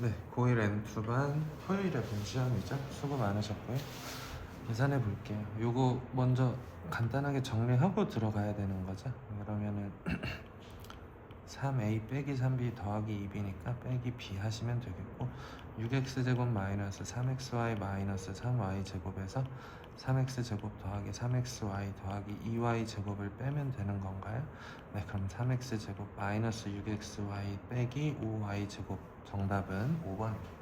네, 고1 N2반 토요일에 본 시험이죠. 수고 많으셨고요. 계산해 볼게요. 요거 먼저 간단하게 정리하고 들어가야 되는 거죠. 그러면은 3a 빼기 3b 더하기 2b니까 빼기 b 하시면 되겠고, 6x제곱 마이너스 3xy 마이너스 3y 제곱에서 3x제곱 더하기 3xy 더하기 2y 제곱을 빼면 되는 건가요? 네, 그럼 3x제곱 마이너스 6xy 빼기 5y 제곱, 정답은 5번입니다.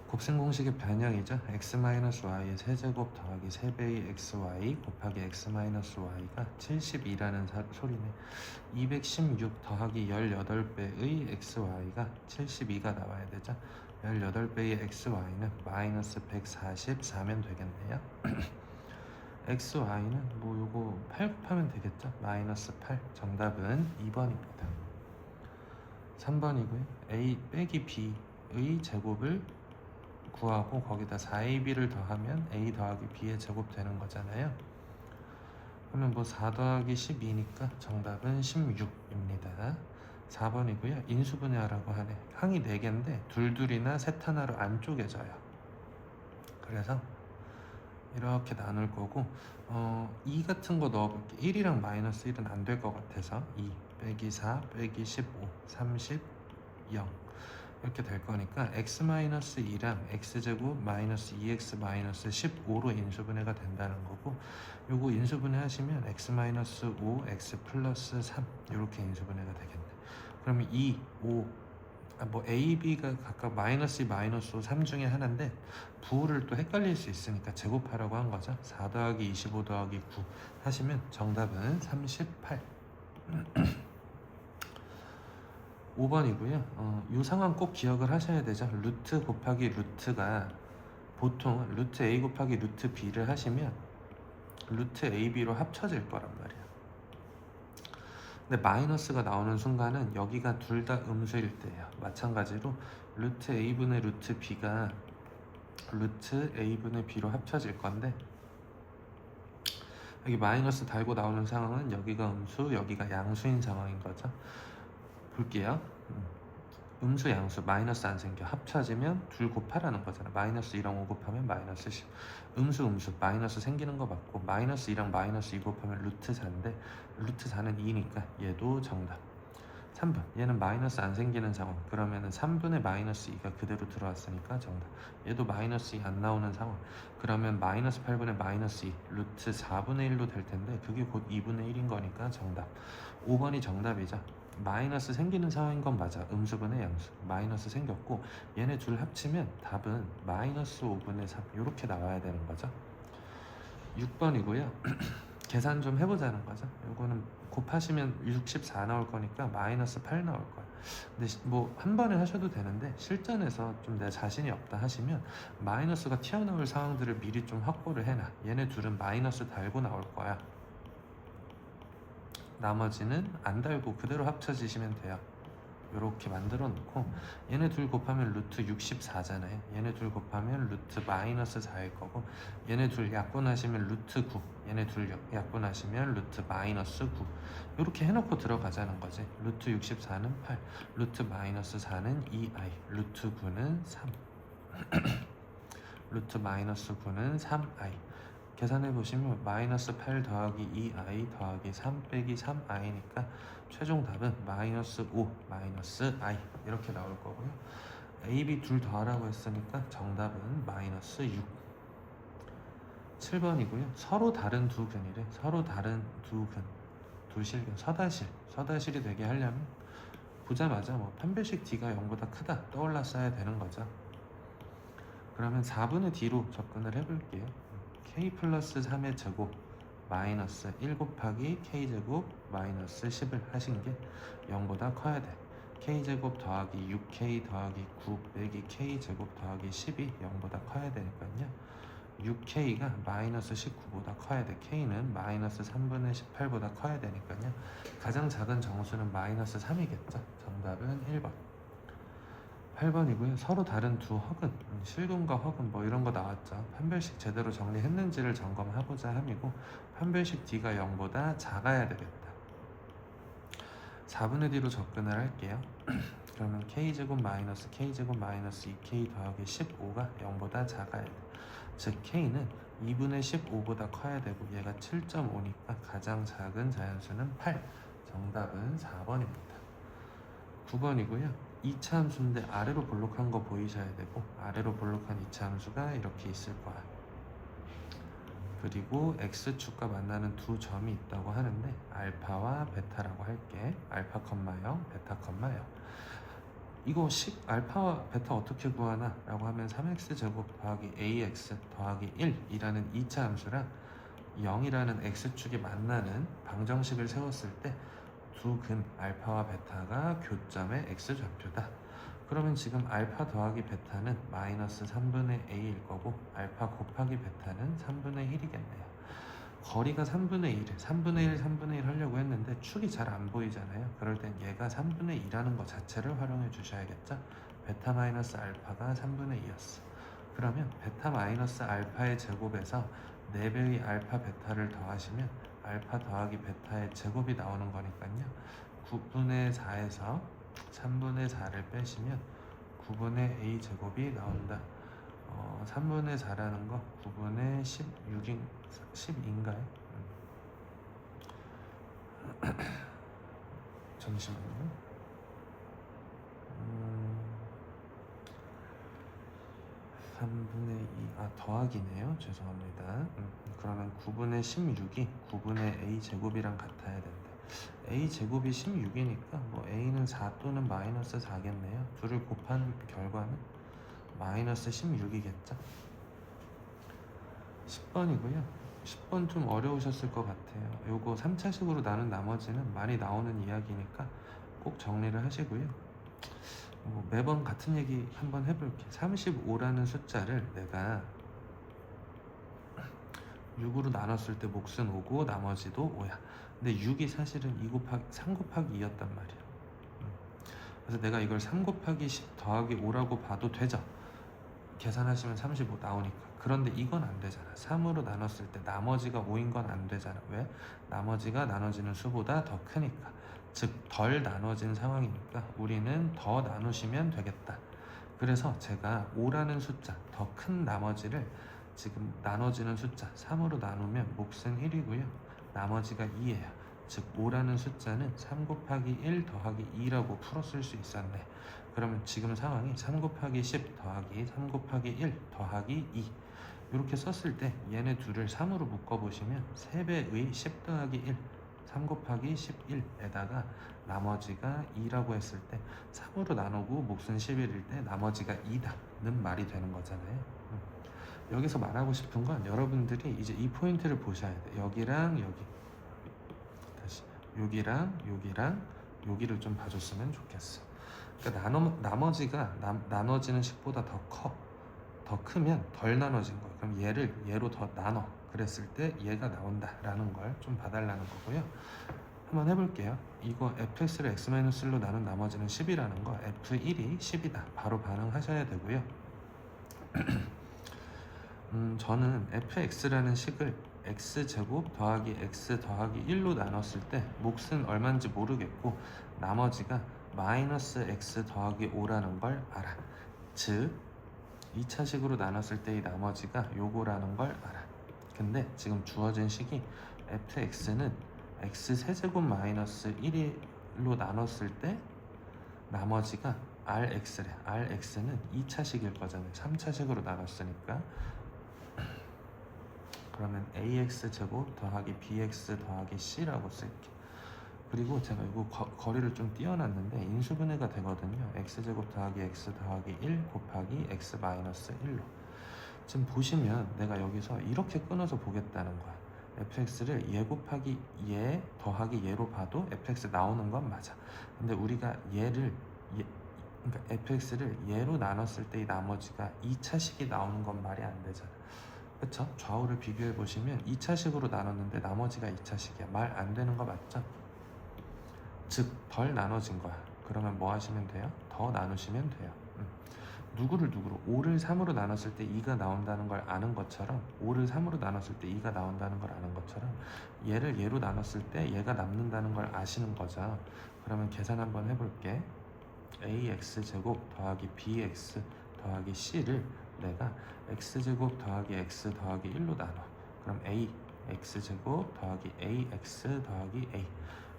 곱셈 공식의 변형이죠. x-y의 세제곱 더하기 3배의 xy 곱하기 x-y가 72라는 소리네. 216 더하기 18배의 xy가 72가 나와야 되죠. 18배의 xy는 마이너스 144면 되겠네요. xy는 뭐 요거 8 곱하면 되겠죠. 마이너스 8. 정답은 2번입니다. 3번이고요. a 빼기 b의 제곱을 구하고 거기다 4ab를 더하면 a 더하기 b의 제곱 되는 거잖아요. 그러면 뭐 4 더하기 12니까 정답은 16입니다. 4번이고요. 인수분해하라고 하네. 항이 4개인데 둘둘이나 셋 하나로 안 쪼개져요. 그래서 이렇게 나눌 거고, 2 같은 거 넣어볼게. 1이랑 마이너스 1은 안 될 것 같아서 2 빼기 4 빼기 15 30 0 이렇게 될 거니까 x-2랑 x제곱 마이너스 2x 마이너스 15로 인수분해가 된다는 거고, 요거 인수분해 하시면 x-5 x 플러스 3 이렇게 인수분해가 되겠네. 그러면 2, 5, 뭐 a, b가 각각 마이너스 2, 마이너스 5, 3 중에 하나인데 부호를 또 헷갈릴 수 있으니까 제곱하라고 한 거죠. 4 더하기 25 더하기 9 하시면 정답은 38. 5번이고요. 이 상황 꼭 기억을 하셔야 되죠. 루트 곱하기 루트가 보통 루트 a 곱하기 루트 b를 하시면 루트 ab로 합쳐질 거란 말이에요. 근데 마이너스가 나오는 순간은 여기가 둘 다 음수일 때예요. 마찬가지로 루트 a분의 루트 b가 루트 a분의 b로 합쳐질 건데, 여기 마이너스 달고 나오는 상황은 여기가 음수, 여기가 양수인 상황인 거죠. 볼게요. 음수 양수 마이너스 안 생겨. 합쳐지면 둘 곱하라는 거잖아. 마이너스 2랑 5 곱하면 마이너스 10. 음수 마이너스 생기는 거 맞고, 마이너스 2랑 마이너스 2 곱하면 루트 4인데 루트 4는 2니까 얘도 정답. 3번 얘는 마이너스 안 생기는 상황. 그러면은 3분의 마이너스 2가 그대로 들어왔으니까 정답. 얘도 마이너스 2 안 나오는 상황. 그러면 마이너스 8분의 마이너스 2 루트 4분의 1로 될 텐데 그게 곧 2분의 1인 거니까 정답. 5번이 정답이죠. 마이너스 생기는 상황인 건 맞아. 음수분의 양수 마이너스 생겼고, 얘네 둘 합치면 답은 마이너스 5분의 3 이렇게 나와야 되는 거죠. 6번이고요. 계산 좀 해보자는 거죠. 요거는 곱하시면 64 나올 거니까 마이너스 8 나올 거야. 근데 뭐 한 번에 하셔도 되는데 실전에서 좀 내 자신이 없다 하시면 마이너스가 튀어나올 상황들을 미리 좀 확보를 해놔. 얘네 둘은 마이너스 달고 나올 거야. 나머지는 안 달고 그대로 합쳐지시면 돼요. 이렇게 만들어 놓고, 얘네 둘 곱하면 루트 64잖아요. 얘네 둘 곱하면 루트 마이너스 4일 거고, 얘네 둘 약분하시면 루트 9, 얘네 둘 약분하시면 루트 마이너스 9 이렇게 해놓고 들어가자는 거지. 루트 64는 8, 루트 마이너스 4는 2i, 루트 9는 3 루트 마이너스 9는 3i. 계산해 보시면 마이너스 8 더하기 2i 더하기 3 빼기 3i니까 최종 답은 마이너스 5 마이너스 i 이렇게 나올 거고요. a, b 둘 더하라고 했으니까 정답은 마이너스 6. 7번이고요. 서로 다른 두 근이래. 서로 다른 두 근, 두 실근, 서다실이 되게 하려면 보자마자 뭐 판별식 d가 0보다 크다 떠올랐어야 되는 거죠. 그러면 4분의 d로 접근을 해볼게요. k 플러스 3의 제곱 마이너스 1 곱하기 k제곱 마이너스 10을 하신 게 0보다 커야 돼. k제곱 더하기 6k 더하기 9 빼기 k제곱 더하기 10이 0보다 커야 되니까요. 6k가 마이너스 19보다 커야 돼. k는 마이너스 3분의 18보다 커야 되니까요. 가장 작은 정수는 마이너스 3이겠죠. 정답은 1번. 8번이고요. 서로 다른 두 허근, 실근과 허근 뭐 이런 거 나왔죠. 판별식 제대로 정리했는지를 점검하고자 함이고, 판별식 d가 0보다 작아야 되겠다. 4분의 d로 접근을 할게요. 그러면 k제곱 마이너스 k제곱 마이너스 2k 더하기 15가 0보다 작아야 돼. 즉 k는 2분의 15보다 커야 되고 얘가 7.5니까 가장 작은 자연수는 8. 정답은 4번입니다. 9번이고요. 2차 함수인데 아래로 볼록한 거 보이셔야 되고 아래로 볼록한 2차 함수가 이렇게 있을 거야. 그리고 x축과 만나는 두 점이 있다고 하는데 알파와 베타라고 할게. 알파, 0, 베타, 0. 이거 알파와 베타 어떻게 구하나? 라고 하면 3x제곱 더하기 ax 더하기 1이라는 2차 함수랑 0이라는 x축이 만나는 방정식을 세웠을 때 두 근 알파와 베타가 교점의 x좌표다. 그러면 지금 알파 더하기 베타는 마이너스 3분의 a일 거고 알파 곱하기 베타는 3분의 1이겠네요. 거리가 3분의 1, 3분의 1, 3분의 1 하려고 했는데 축이 잘 안 보이잖아요. 그럴 땐 얘가 3분의 2라는 것 자체를 활용해 주셔야겠죠. 베타 마이너스 알파가 3분의 2였어. 그러면 베타 마이너스 알파의 제곱에서 4배의 알파 베타를 더하시면 알파 더하기 베타의 제곱이 나오는 거니까요. 9분의 4에서 3분의 4를 빼시면 9분의 a 제곱이 나온다. 3분의 4라는 거 9분의 10인가요? 잠시만요. 3분의 2, 더하기네요. 죄송합니다. 그러면 9분의 16이 9분의 a 제곱이랑 같아야 된대. a 제곱이 16이니까 뭐 a는 4 또는 마이너스 4겠네요. 둘을 곱한 결과는 마이너스 16이겠죠. 10번이고요. 10번 좀 어려우셨을 것 같아요. 요거 3차식으로 나눈 나머지는 많이 나오는 이야기니까 꼭 정리를 하시고요. 매번 같은 얘기 한번 해볼게. 35라는 숫자를 내가 6으로 나눴을 때 몫은 5고 나머지도 5야. 근데 6이 사실은 3 곱하기 2였단 말이야. 그래서 내가 이걸 3 곱하기 10 더하기 5라고 봐도 되죠. 계산하시면 35 나오니까. 그런데 이건 안 되잖아. 3으로 나눴을 때 나머지가 5인 건 안 되잖아. 왜? 나머지가 나눠지는 수보다 더 크니까. 즉 덜 나눠진 상황이니까 우리는 더 나누시면 되겠다. 그래서 제가 5라는 숫자, 더 큰 나머지를 지금 나눠지는 숫자 3으로 나누면 몫은 1이고요. 나머지가 2예요. 즉 5라는 숫자는 3 곱하기 1 더하기 2라고 풀었을 수 있었네. 그러면 지금 상황이 3 곱하기 10 더하기 3 곱하기 1 더하기 2 이렇게 썼을 때 얘네 둘을 3으로 묶어보시면 3배의 10 더하기 1 3 곱하기 11에다가 나머지가 2라고 했을 때 3으로 나누고 몫은 11일 때 나머지가 2다는 말이 되는 거잖아요. 여기서 말하고 싶은 건 여러분들이 이제 이 포인트를 보셔야 돼. 여기랑 여기, 다시 여기랑 여기랑 여기를 좀 봐줬으면 좋겠어. 그러니까 나머지가 나눠지는 식보다 더 크면 덜 나눠진 거예요. 그럼 얘를 얘로 더 나눠 그랬을 때 얘가 나온다라는 걸 좀 봐달라는 거고요. 한번 해볼게요. 이거 fx를 x-1로 나눈 나머지는 10이라는 거 f1이 10이다. 바로 반응하셔야 되고요. 저는 fx라는 식을 x제곱 더하기 x 더하기 1로 나눴을 때 몫은 얼마인지 모르겠고 나머지가 마이너스 x 더하기 5라는 걸 알아. 즉 2차식으로 나눴을 때 이 나머지가 요거라는 걸 알아. 근데 지금 주어진 식이 fx는 x세제곱 마이너스 1로 나눴을 때 나머지가 rx래. rx는 2차식일 거잖아요. 3차식으로 나눴으니까. 그러면 ax제곱 더하기 bx 더하기 c라고 쓸게. 그리고 제가 이거 거리를 좀 띄워놨는데 인수분해가 되거든요. x제곱 더하기 x 더하기 1 곱하기 x 마이너스 1로. 지금 보시면 내가 여기서 이렇게 끊어서 보겠다는 거야. fx를 얘 곱하기 얘 더하기 얘로 봐도 fx 나오는 건 맞아. 근데 우리가 그러니까 fx를 얘로 나눴을 때 이 나머지가 2차식이 나오는 건 말이 안 되잖아. 그쵸? 좌우를 비교해 보시면 2차식으로 나눴는데 나머지가 2차식이야. 말 안 되는 거 맞죠? 즉 덜 나눠진 거야. 그러면 뭐 하시면 돼요? 더 나누시면 돼요. 누구로 5를 3으로 나눴을 때 2가 나온다는 걸 아는 것처럼 5를 3으로 나눴을 때 2가 나온다는 걸 아는 것처럼 얘를 얘로 나눴을 때 얘가 남는다는 걸 아시는 거죠. 그러면 계산 한번 해볼게. ax제곱 더하기 bx 더하기 c를 내가 x제곱 더하기 x 더하기 1로 나눠. 그럼 ax제곱 더하기 ax 더하기 a.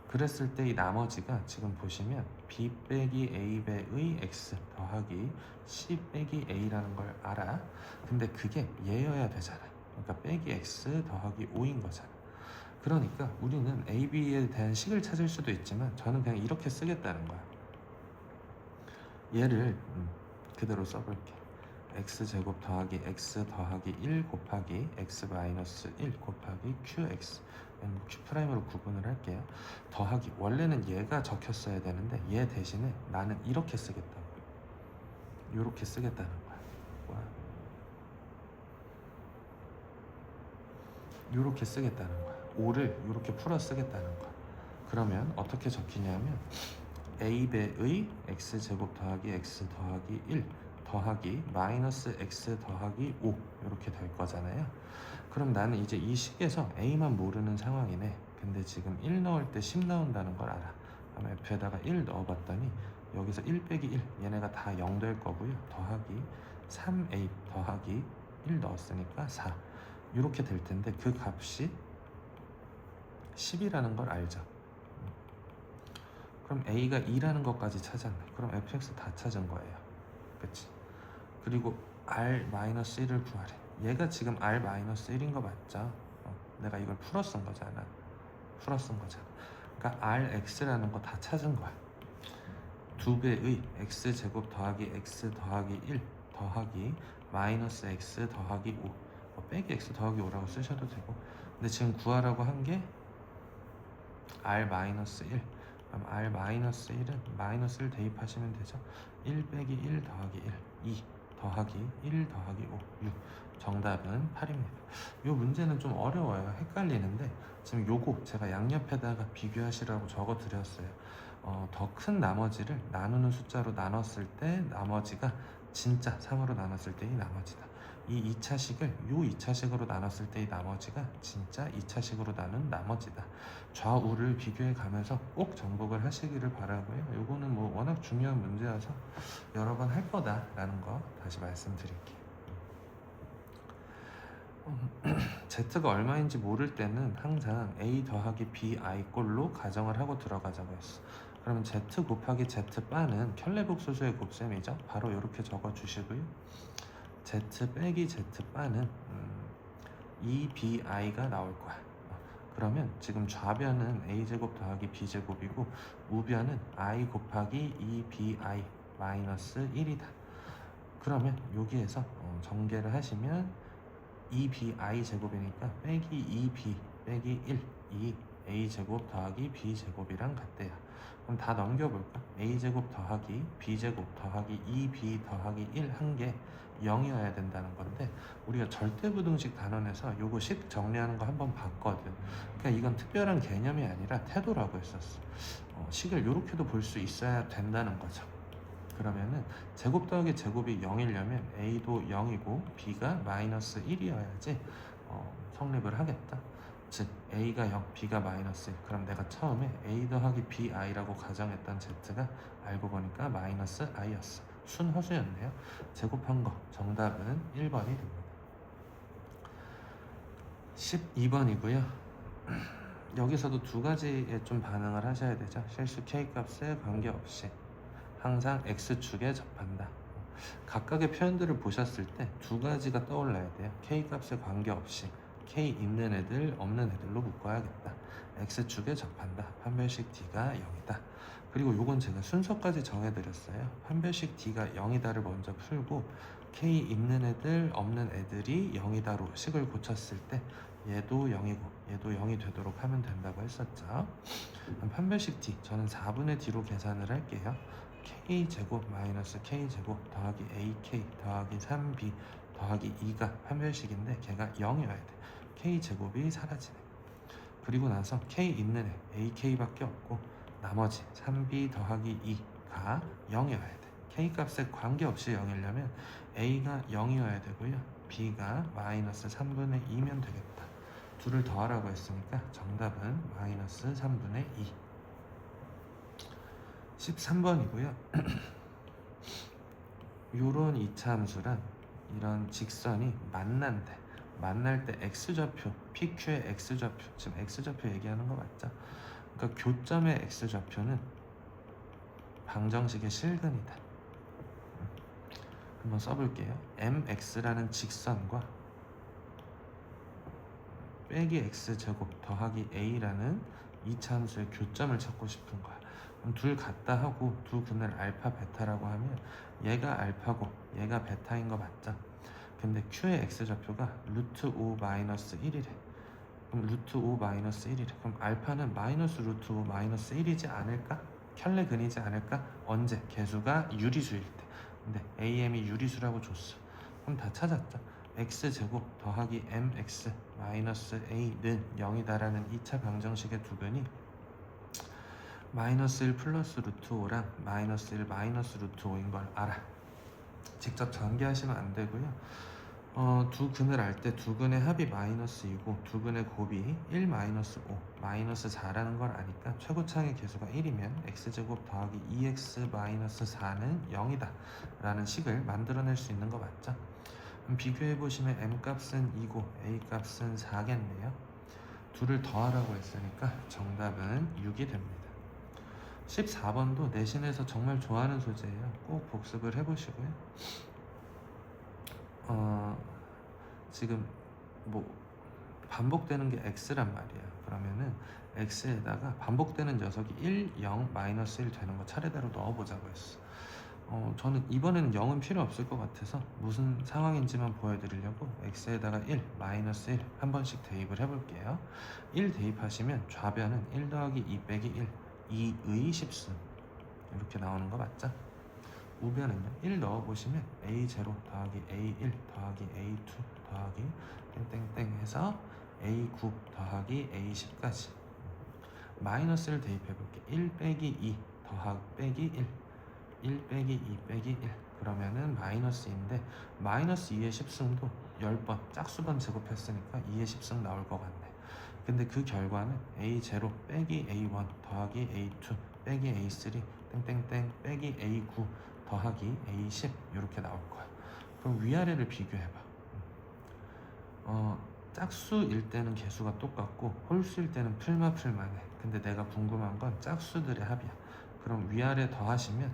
그랬을 때 이 나머지가 지금 보시면 b 빼기 a 배의 x 더하기 c 빼기 a라는 걸 알아. 근데 그게 얘여야 되잖아. 그러니까 빼기 x 더하기 5인 거잖아. 그러니까 우리는 a, b에 대한 식을 찾을 수도 있지만 저는 그냥 이렇게 쓰겠다는 거야. 얘를 그대로 써볼게. x제곱 더하기 x 더하기 1 곱하기 x 마이너스 1 곱하기 qx q'으로 구분을 할게요. 더하기 원래는 얘가 적혔어야 되는데 얘 대신에 나는 이렇게 쓰겠다고. 이렇게 쓰겠다는 거야. 이렇게 쓰겠다는 거야. 5를 이렇게 풀어 쓰겠다는 거야. 그러면 어떻게 적히냐면 a배의 x제곱 더하기 x 더하기 1 더하기 마이너스 x 더하기 5 이렇게 될 거잖아요. 그럼 나는 이제 이 식에서 a만 모르는 상황이네. 근데 지금 1 넣을 때 10 나온다는 걸 알아. 그럼 f에다가 1 넣어봤더니 여기서 1 빼기 1 얘네가 다 0 될 거고요. 더하기 3a 더하기 1 넣었으니까 4 이렇게 될 텐데 그 값이 10이라는 걸 알죠. 그럼 a가 2라는 것까지 찾았네. 그럼 fx 다 찾은 거예요. 그치? 그리고 r-1을 구하래. 얘가 지금 r-1인 거 맞죠? 내가 이걸 풀어 쓴 거잖아. 그러니까 rx라는 거 다 찾은 거야. 2배의 x제곱 더하기 x 더하기 1 더하기 마이너스 x 더하기 5 빼기 x 더하기 5라고 쓰셔도 되고. 근데 지금 구하라고 한 게 r-1. 그럼 r-1은 마이너스를 대입하시면 되죠. 1 빼기 1 더하기 1 2 더하기 1 더하기 5 6 정답은 8입니다. 이 문제는 좀 어려워요. 헷갈리는데 지금 요거 제가 양옆에다가 비교하시라고 적어 드렸어요. 더 큰 나머지를 나누는 숫자로 나눴을 때 나머지가 진짜 3으로 나눴을 때의 나머지다. 이 2차식을 요 2차식으로 나눴을 때의 나머지가 진짜 2차식으로 나눈 나머지다. 좌우를 비교해 가면서 꼭 정복을 하시기를 바라고요. 요거는 뭐 워낙 중요한 문제여서 여러 번 할 거다라는 거 다시 말씀드릴게요. Z가 얼마인지 모를 때는 항상 A 더하기 B I 꼴로 가정을 하고 들어가자고 했어. 그러면 Z 곱하기 Z 바는 켤레복소수의 곱셈이죠. 바로 이렇게 적어 주시고요. Z 빼기 Z 바는 2BI가 나올 거야. 그러면 지금 좌변은 A제곱 더하기 B제곱이고 우변은 I 곱하기 2BI 마이너스 1이다. 그러면 여기에서 전개를 하시면 2BI 제곱이니까 빼기 2B 빼기 1 이 A제곱 더하기 B제곱이랑 같대요. 그럼 다 넘겨볼까? A제곱 더하기 B제곱 더하기 2B 더하기 1 한 게 0이어야 된다는 건데 우리가 절대부등식 단원에서 요거 식 정리하는 거 한번 봤거든. 그러니까 이건 특별한 개념이 아니라 태도라고 했었어. 식을 요렇게도 볼 수 있어야 된다는 거죠. 그러면은 제곱 더하기 제곱이 0이려면 A도 0이고 B가 마이너스 1이어야지 성립을 하겠다. 즉 A가 0, B가 마이너스 1. 그럼 내가 처음에 A 더하기 BI라고 가정했던 Z가 알고 보니까 마이너스 I였어. 순허수였네요. 제곱한 거 정답은 1번이 됩니다. 12번이고요. 여기서도 두 가지에 좀 반응을 하셔야 되죠. 실수 K값에 관계없이 항상 X축에 접한다. 각각의 표현들을 보셨을 때 두 가지가 떠올라야 돼요. K값에 관계없이 K 있는 애들 없는 애들로 묶어야겠다. X축에 접한다. 판별식 D가 0이다. 그리고 요건 제가 순서까지 정해드렸어요. 판별식 D가 0이다를 먼저 풀고 K 있는 애들 없는 애들이 0이다로 식을 고쳤을 때 얘도 0이고 얘도 0이 되도록 하면 된다고 했었죠. 판별식 D 저는 4분의 D로 계산을 할게요. K제곱 마이너스 K제곱 더하기 AK 더하기 3B 더하기 2가 판별식인데 걔가 0이어야 돼. K제곱이 사라지네. 그리고 나서 K 있는 애 AK밖에 없고 나머지 3B 더하기 2가 0이어야 돼. K값에 관계없이 0이려면 A가 0이어야 되고요. B가 마이너스 3분의 2면 되겠다. 둘을 더하라고 했으니까 정답은 마이너스 3분의 2. 13번이고요. 요런 이차함수랑 이런 직선이 만날 때 x좌표, PQ의 x좌표, 지금 x좌표 얘기하는 거 맞죠? 그러니까 교점의 x좌표는 방정식의 실근이다. 한번 써볼게요. mx라는 직선과 빼기 x제곱 더하기 a라는 이차함수의 교점을 찾고 싶은 거야. 그럼 둘 같다 하고 두 근을 알파 베타라고 하면 얘가 알파고 얘가 베타인 거 맞죠? 근데 q의 x좌표가 루트 5 마이너스 1이래. 그럼 루트 5 마이너스 1이래. 그럼 알파는 마이너스 루트 5 마이너스 1이지 않을까? 켤레근이지 않을까? 언제? 개수가 유리수일 때. 근데 am이 유리수라고 줬어. 그럼 다 찾았죠? x제곱 더하기 mx 마이너스 a는 0이다라는 2차 방정식의 두근이 마이너스 1 플러스 루트 5랑 마이너스 1 마이너스 루트 5인 걸 알아. 직접 전개하시면 안 되고요. 두 근을 알 때 두 근의 합이 마이너스 2고 두 근의 곱이 1 마이너스 5 마이너스 4라는 걸 아니까 최고창의 개수가 1이면 x제곱 더하기 2x 마이너스 4는 0이다 라는 식을 만들어낼 수 있는 거 맞죠? 그럼 비교해보시면 m 값은 2고 a 값은 4겠네요. 둘을 더하라고 했으니까 정답은 6이 됩니다. 14번도 내신에서 정말 좋아하는 소재예요. 꼭 복습을 해보시고요. 지금 뭐 반복되는 게 x란 말이야. 그러면은 x에다가 반복되는 녀석이 1, 0, 마이너스 1 되는 거 차례대로 넣어보자고 했어. 저는 이번에는 0은 필요 없을 것 같아서 무슨 상황인지만 보여드리려고 x에다가 1, 마이너스 1 한 번씩 대입을 해볼게요. 1 대입하시면 좌변은 1 더하기 2 빼기 1, 2의 10승 이렇게 나오는 거 맞죠? 우변은요 1 넣어보시면 a0 더하기 a1 더하기 a2 더하기 땡땡땡 해서 a9 더하기 a10까지 마이너스를 대입해볼게. 1 빼기 2 더하기 빼기 1 빼기 2 빼기 1 그러면은 마이너스인데 마이너스 2의 10승도 10번 짝수번 제곱했으니까 2의 10승 나올 것 같네. 근데 그 결과는 a0 빼기 a1 더하기 a2 빼기 a3 땡땡땡 빼기 a9 더하기 a10 이렇게 나올 거야. 그럼 위아래를 비교해봐. 짝수일 때는 개수가 똑같고 홀수일 때는 풀마풀만해. 근데 내가 궁금한 건 짝수들의 합이야. 그럼 위아래 더하시면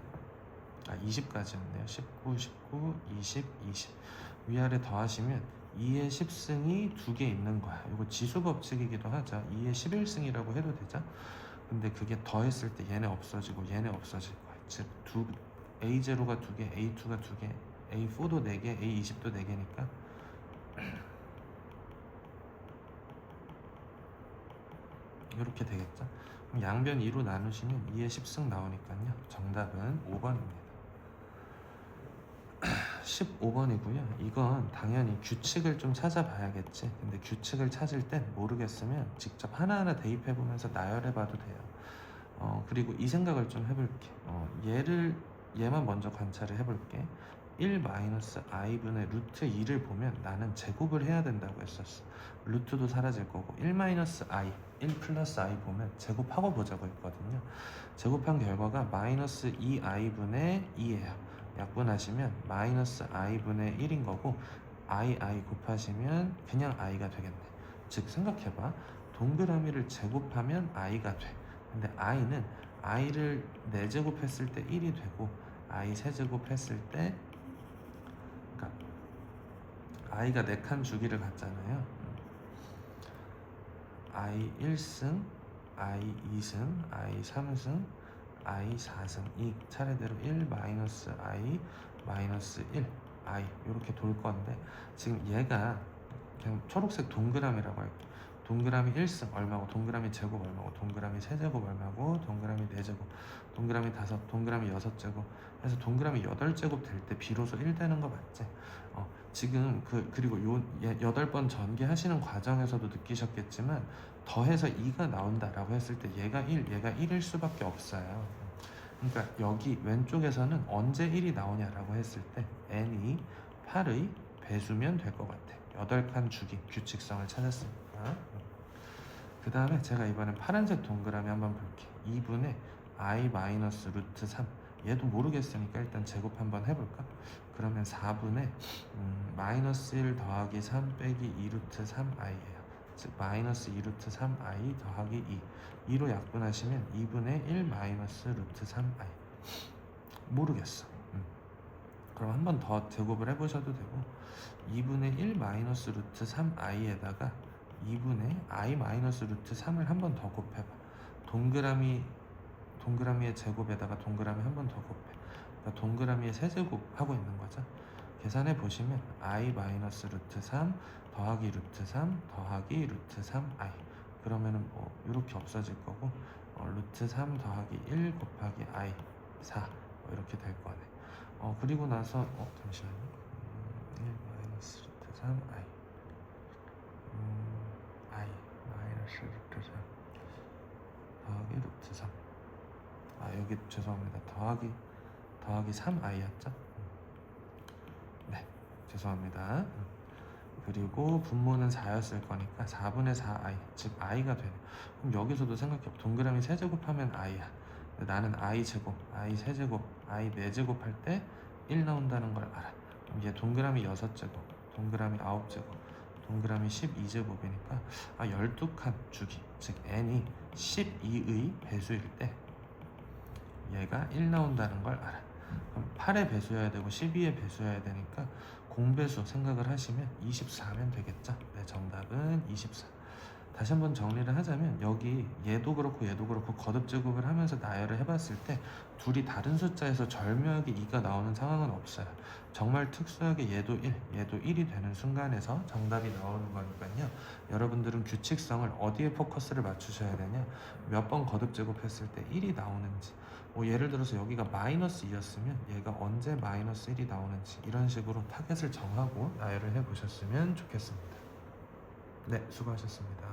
20까지였네요. 19, 19, 20, 20 위아래 더하시면 2의 10승이 2개 있는 거야. 이거 지수 법칙이기도 하죠. 2의 11승이라고 해도 되죠. 근데 그게 더했을 때 얘네 없어지고 얘네 없어질 거야. 즉 A0가 2개, A2가 2개, A4도 4개, A20도 4개니까 이렇게 되겠죠. 그럼 양변 2로 나누시면 2의 10승 나오니까요. 정답은 5번입니다. 15번이고요. 이건 당연히 규칙을 좀 찾아봐야겠지. 근데 규칙을 찾을 땐 모르겠으면 직접 하나하나 대입해보면서 나열해봐도 돼요. 그리고 이 생각을 좀 해볼게. 얘만 먼저 관찰을 해볼게. 1-i분의 루트 2를 보면 나는 제곱을 해야 된다고 했었어. 루트도 사라질 거고 1-i, 1 플러스 i 보면 제곱하고 보자고 했거든요. 제곱한 결과가 마이너스 2i분의 2예요. 약분하시면 마이너스 i분의 1인 거고 i 곱하시면 그냥 i가 되겠네. 즉 생각해봐. 동그라미를 제곱하면 i가 돼. 근데 i는 i를 4제곱했을 때 1이 되고 i 3제곱했을 때 그러니까 i가 4칸 주기를 갖잖아요. i 1승, i 2승, i 3승, i 4승 이 차례대로 1 마이너스 i 마이너스 1 i 이렇게 돌 건데 지금 얘가 그냥 초록색 동그라미라고 할게. 동그라미 1승 얼마고 동그라미 제곱 얼마고 동그라미 3제곱 얼마고 동그라미 4제곱 동그라미 5 동그라미 6제곱 해서 동그라미 8제곱 될 때 비로소 1 되는 거 맞지? 지금 그리고 8번 전개하시는 과정에서도 느끼셨겠지만 더해서 2가 나온다라고 했을 때 얘가 1일 수밖에 없어요. 그러니까 여기 왼쪽에서는 언제 1이 나오냐라고 했을 때 n이 8의 배수면 될 것 같아. 8칸 주기 규칙성을 찾았으니까. 그 다음에 제가 이번엔 파란색 동그라미 한번 볼게. 2분의 i 마이너스 루트 3 얘도 모르겠으니까 일단 제곱 한번 해볼까? 그러면 4분의 마이너스 1 더하기 3 빼기 2 루트 3i예요. 즉 마이너스 2 루트 3i 더하기 2 2로 약분하시면 2분의 1 마이너스 루트 3i 모르겠어. 그럼 한 번 더 제곱을 해보셔도 되고 2분의 1 마이너스 루트 3i에다가 2분의 i 마이너스 루트 3을 한 번 더 곱해봐. 동그라미의 제곱에다가 동그라미 한 번 더 곱해. 그러니까 동그라미의 세제곱 하고 있는 거죠. 계산해 보시면 i 마이너스 루트 3 더하기 루트 3 더하기 루트 3i 그러면은 뭐 이렇게 없어질 거고 루트 3 더하기 1 곱하기 i 4 뭐 이렇게 될 거네. 그리고 나서 잠시만요. 1 마이너스 루트 3i i 마이너스 루트 3 더하기 루트 3 여기 죄송합니다. 더하기 3i였죠? 네, 죄송합니다. 그리고 분모는 4였을 거니까 4분의 4i 즉 i가 되네. 그럼 여기서도 생각해봐. 동그라미 세제곱하면 i야. 나는 i 제곱, i 세제곱, i 4제곱 할 때 1 나온다는 걸 알아. 그럼 얘 동그라미 6제곱, 동그라미 9제곱, 동그라미 12제곱이니까 12칸 주기 즉 n이 12의 배수일 때 얘가 1 나온다는 걸 알아. 그럼 8의 배수여야 되고 12의 배수여야 되니까 공배수 생각을 하시면 24면 되겠죠. 네, 정답은 24. 다시 한번 정리를 하자면 여기 얘도 그렇고 거듭 제곱을 하면서 나열을 해봤을 때 둘이 다른 숫자에서 절묘하게 2가 나오는 상황은 없어요. 정말 특수하게 얘도 1, 얘도 1이 되는 순간에서 정답이 나오는 거니까요. 여러분들은 규칙성을 어디에 포커스를 맞추셔야 되냐, 몇 번 거듭 제곱했을 때 1이 나오는지, 예를 들어서 여기가 마이너스 2였으면 얘가 언제 마이너스 1이 나오는지 이런 식으로 타겟을 정하고 나열을 해보셨으면 좋겠습니다. 네, 수고하셨습니다.